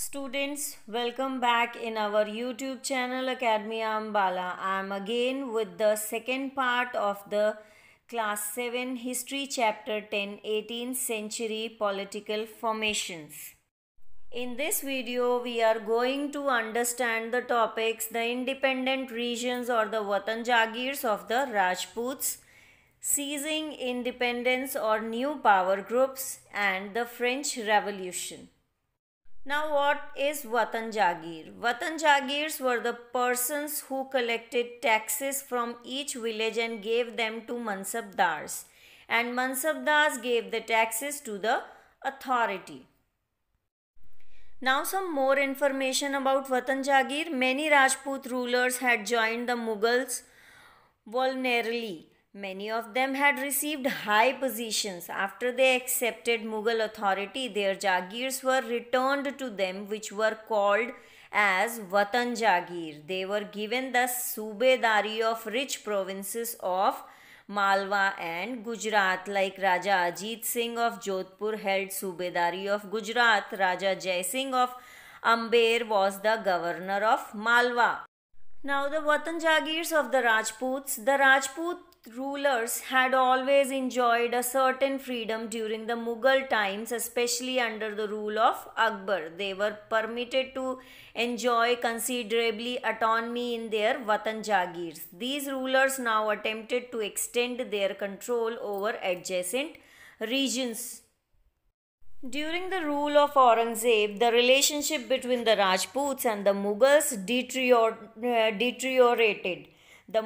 Students, welcome back in our YouTube channel Academy Ambala. I am again with the second part of the class 7 history chapter 10 18th century political formations. In this video, we are going to understand the topics the independent regions or the Watan Jagirs of the Rajputs, seizing independence or new power groups, and the French Revolution. Now, what is Watan Jagir? Watan Jagirs were the persons who collected taxes from each village and gave them to Mansabdars, and Mansabdars gave the taxes to the authority. Now, some more information about Watan Jagir. Many Rajput rulers had joined the Mughals voluntarily. Many of them had received high positions. After they accepted Mughal authority, their Jagirs were returned to them, which were called as Watan Jagir. They were given the Subedari of rich provinces of Malwa and Gujarat, like Raja Ajit Singh of Jodhpur held Subedari of Gujarat. Raja Jai Singh of Amber was the governor of Malwa. Now, the Watan Jagirs of the Rajputs. The Rajput rulers had always enjoyed a certain freedom during the Mughal times, especially under the rule of Akbar. They were permitted to enjoy considerably autonomy in their Watan Jagirs. These rulers now attempted to extend their control over adjacent regions. During the rule of Aurangzeb, the relationship between the Rajputs and the Mughals deteriorated. The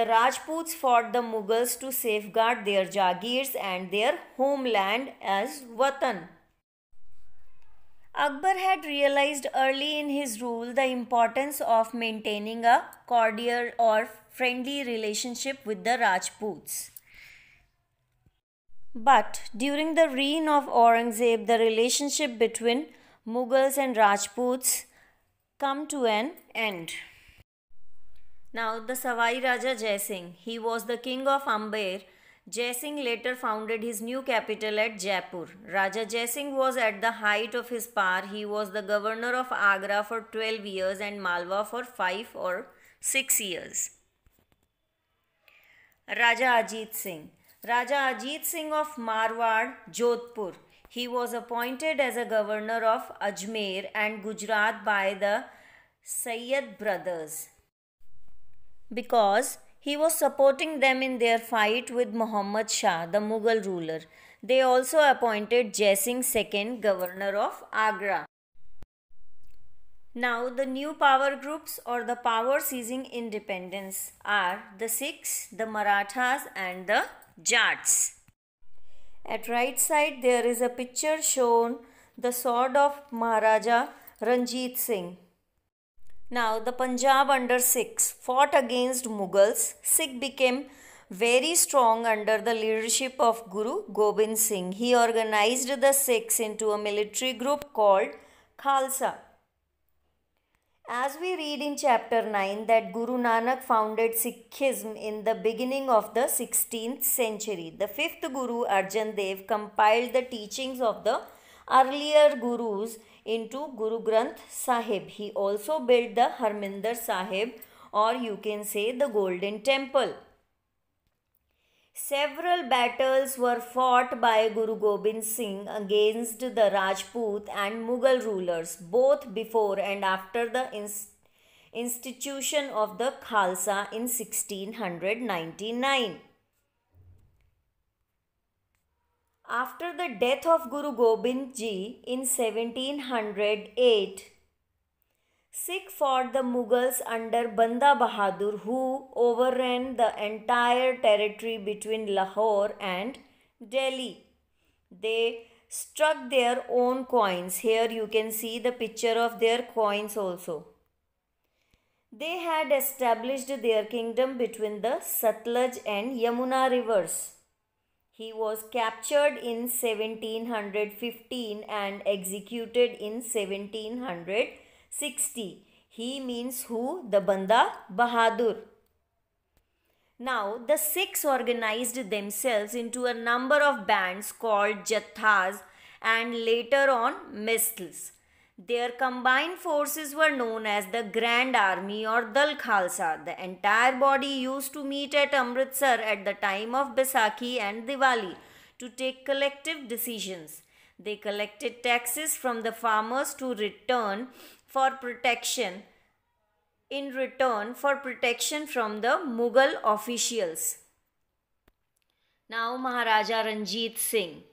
Rajputs fought the Mughals to safeguard their Jagirs and their homeland as Watan. Akbar had realized early in his rule the importance of maintaining a cordial or friendly relationship with the Rajputs. But during the reign of Aurangzeb, the relationship between Mughals and Rajputs come to an end. Now, the Savai Raja Jai Singh, he was the king of Amber. Jai Singh later founded his new capital at Jaipur. Raja Jai Singh was at the height of his power. He was the governor of Agra for 12 years and Malwa for 5 or 6 years. Raja Ajit Singh. Raja Ajit Singh of Marwar, Jodhpur. He was appointed as a governor of Ajmer and Gujarat by the Sayyid brothers, because he was supporting them in their fight with Muhammad Shah, the Mughal ruler. They also appointed Jai Singh II governor of Agra. Now, the new power groups or the power seizing independence are the Sikhs, the Marathas, and the Jats. At right side, there is a picture shown the sword of Maharaja Ranjit Singh. Now, the Punjab under Sikhs fought against Mughals. Sikh became very strong under the leadership of Guru Gobind Singh. He organized the Sikhs into a military group called Khalsa. As we read in chapter 9 that Guru Nanak founded Sikhism in the beginning of the 16th century. The fifth Guru Arjan Dev compiled the teachings of the earlier Gurus into Guru Granth Sahib. He also built the Harmandir Sahib, or you can say the Golden Temple. Several battles were fought by Guru Gobind Singh against the Rajput and Mughal rulers, both before and after the institution of the Khalsa in 1699. After the death of Guru Gobind Ji in 1708, Sikh fought the Mughals under Banda Bahadur, who overran the entire territory between Lahore and Delhi. They struck their own coins. Here you can see the picture of their coins also. They had established their kingdom between the Satluj and Yamuna rivers. He was captured in 1715 and executed in 1760. He means who? The Banda Bahadur. Now, the Sikhs organized themselves into a number of bands called Jathas and later on Mistles. Their combined forces were known as the Grand Army or Dal Khalsa. The entire body used to meet at Amritsar at the time of Baisakhi and Diwali to take collective decisions. They collected taxes from the farmers to return for protection in return for protection from the Mughal officials. Now Maharaja Ranjit Singh.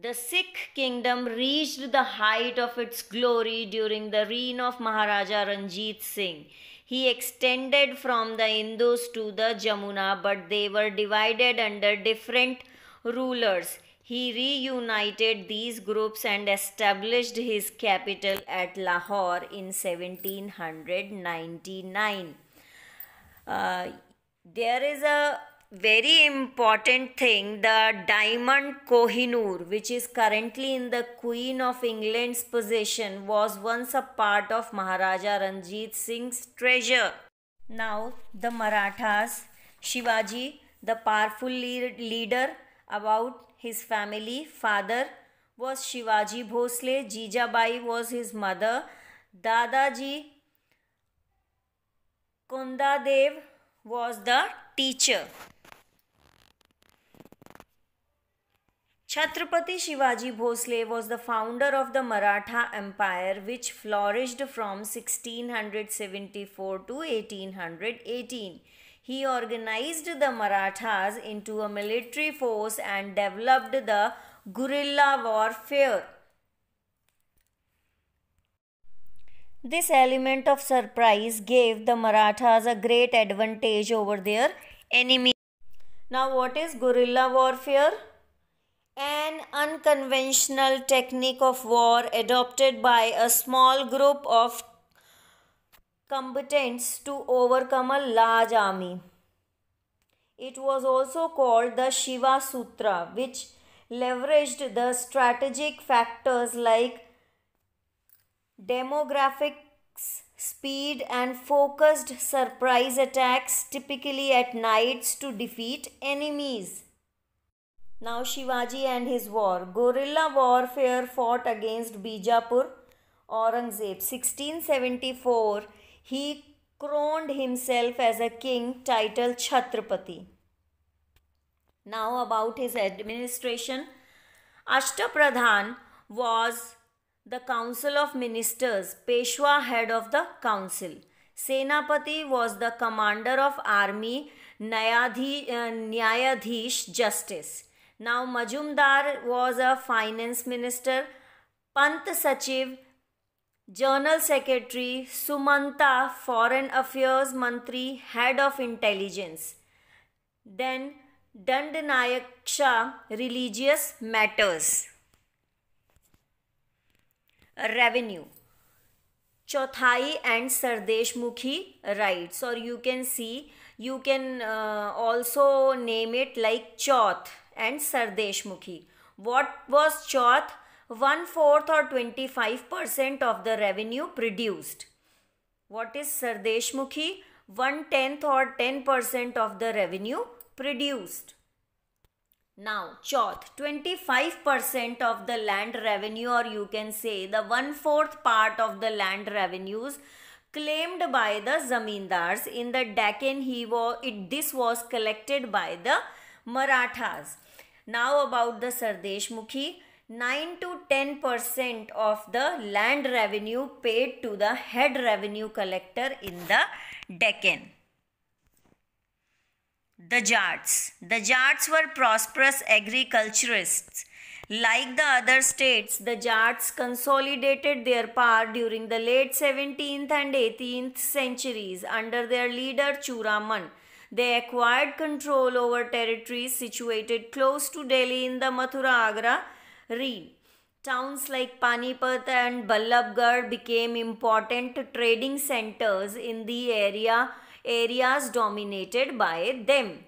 The Sikh kingdom reached the height of its glory during the reign of Maharaja Ranjit Singh. He extended from the Indus to the Jamuna, but they were divided under different rulers. He reunited these groups and established his capital at Lahore in 1799. There is a very important thing, the diamond Kohinoor, which is currently in the Queen of England's possession, was once a part of Maharaja Ranjit Singh's treasure. Now the Marathas, Shivaji, the powerful leader. About his family, father was Shivaji Bhosle, Jijabai was his mother, Dadaji Kondadev was the teacher. Chhatrapati Shivaji Bhosle was the founder of the Maratha Empire, which flourished from 1674 to 1818. He organized the Marathas into a military force and developed the guerrilla warfare. This element of surprise gave the Marathas a great advantage over their enemies. Now, what is guerrilla warfare? An unconventional technique of war adopted by a small group of combatants to overcome a large army. It was also called the Shiva Sutra, which leveraged the strategic factors like demographics, speed, and focused surprise attacks, typically at nights, to defeat enemies. Now Shivaji and his war. Guerrilla warfare fought against Bijapur. Aurangzeb. 1674, he crowned himself as a king titled Chhatrapati. Now about his administration. Ashtapradhan was the council of ministers, Peshwa head of the council. Senapati was the commander of army, Nyayadhish justice. Now Majumdar was a finance minister, Pant Sachiv, General Secretary, Sumanta, Foreign Affairs Mantri, Head of Intelligence. Then Dandanayaksha, Religious Matters. Revenue. Chauthai and Sardeshmukhi rights, or you can also name it like Chauth and Sardeshmukhi. What was Chauth? 1/4 or 25% of the revenue produced. What is Sardeshmukhi? 1/10 or 10% of the revenue produced. Now Chauth, 25% of the land revenue, or you can say the 1/4 part of the land revenues claimed by the zamindars in the Deccan. This was collected by the Marathas. Now about the Sardeshmukhi. 9 to 10% of the land revenue paid to the head revenue collector in the Deccan. The Jats. The Jats were prosperous agriculturists. Like the other states, the Jats consolidated their power during the late 17th and 18th centuries under their leader Churaman. They acquired control over territories situated close to Delhi in the Mathura-Agra region. Towns like Panipat and Ballabgarh became important trading centers in the areas dominated by them.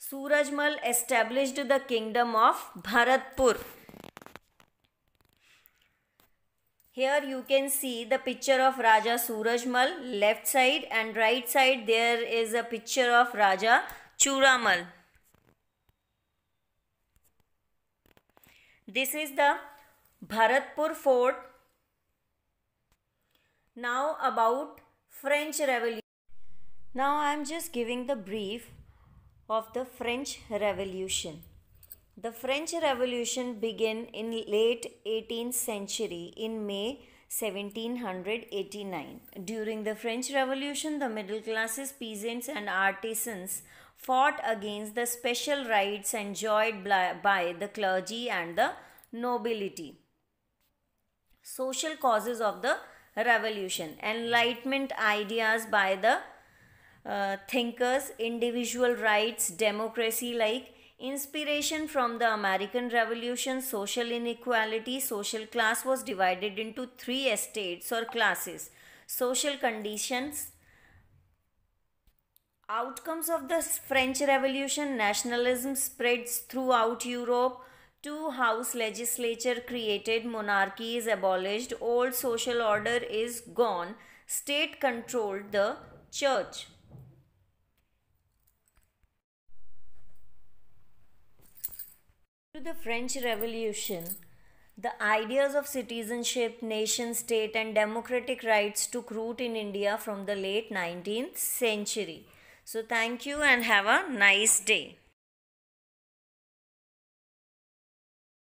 Surajmal established the kingdom of Bharatpur. Here you can see the picture of Raja Surajmal. Left side and right side there is a picture of Raja Churamal. This is the Bharatpur fort. Now about French Revolution. Now I am just giving the brief of the French Revolution. The French Revolution began in late 18th century in May 1789. During the French Revolution, the middle classes, peasants and artisans fought against the special rights enjoyed by the clergy and the nobility. Social causes of the revolution: enlightenment ideas by the thinkers, individual rights, democracy, like inspiration from the American Revolution, social inequality. Social class was divided into three estates or classes. Social conditions. Outcomes of the French Revolution: nationalism spreads throughout Europe, two house legislature created, monarchy is abolished, old social order is gone, state controlled the church. To the French Revolution, the ideas of citizenship, nation state, and democratic rights took root in India from the late 19th century. So, thank you and have a nice day.